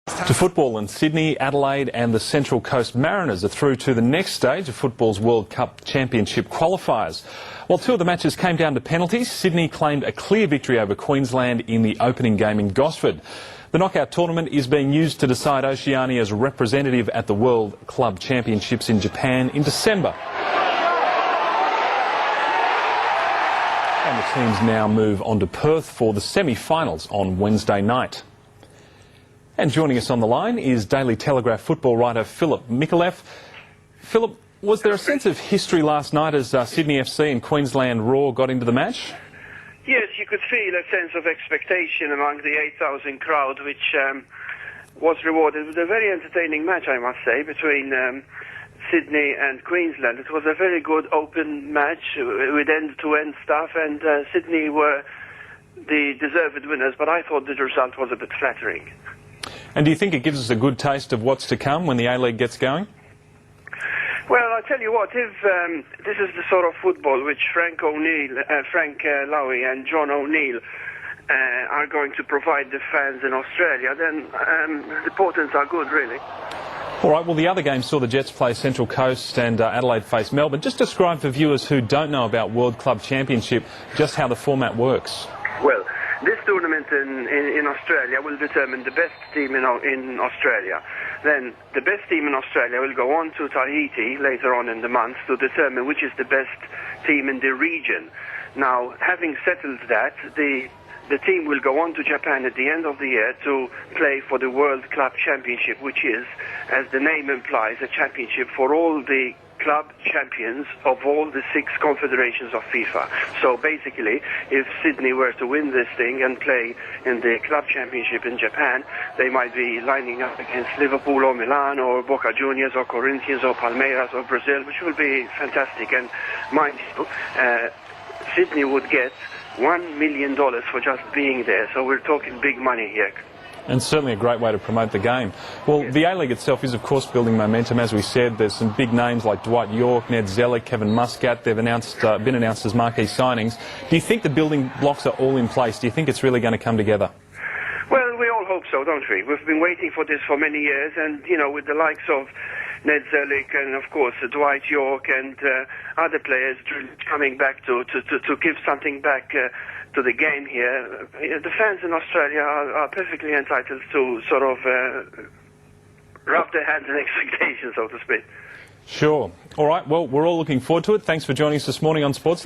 To football, in Sydney, Adelaide and the Central Coast Mariners are through to the next stage of football's World Cup Championship qualifiers. While two of the matches came down to penalties, Sydney claimed a clear victory over Queensland in the opening game in Gosford. The knockout tournament is being used to decide Oceania's representative at the World Club Championships in Japan in December. And the teams now move on to Perth for the semi-finals on Wednesday night. And joining us on the line is Daily Telegraph football writer Philip Micallef. Philip, was there a sense of history last night as Sydney FC and Queensland Raw got into the match? Yes, you could feel a sense of expectation among the 8,000 crowd, which was rewarded with a very entertaining match, I must say, between Sydney and Queensland. It was a very good open match with end-to-end stuff, and Sydney were the deserved winners, but I thought the result was a bit flattering. And do you think it gives us a good taste of what's to come when the A-League gets going? Well, I'll tell you what, if this is the sort of football which Frank Lowy and John O'Neill are going to provide the fans in Australia, then the portents are good, really. All right, well, the other game saw the Jets play Central Coast and Adelaide face Melbourne. Just describe for viewers who don't know about World Club Championship just how the format works. Well, this tournament in Australia will determine the best team in Australia. Then the best team in Australia will go on to Tahiti later on in the month to determine which is the best team in the region. Now, having settled that, the team will go on to Japan at the end of the year to play for the World Club Championship, which is, as the name implies, a championship for all the club champions of all the 6 confederations of FIFA. So basically, if Sydney were to win this thing and play in the club championship in Japan, they might be lining up against Liverpool or Milan or Boca Juniors or Corinthians or Palmeiras or Brazil, which will be fantastic. And mind you, Sydney would get $1 million for just being there. So we're talking big money here. And certainly a great way to promote the game. Well, the A-League itself is, of course, building momentum. As we said, there's some big names like Dwight York, Ned Zellick, Kevin Muscat. They've been announced as marquee signings. Do you think the building blocks are all in place? Do you think it's really going to come together? Well, we all hope so, don't we? We've been waiting for this for many years, and, you know, with the likes of Ned Zellick and, of course, Dwight York and other players coming back to give something back to the game here, the fans in Australia are perfectly entitled to sort of rub their hands in expectations, so to speak. Sure. All right, well, we're all looking forward to it. Thanks for joining us this morning on Sportsline.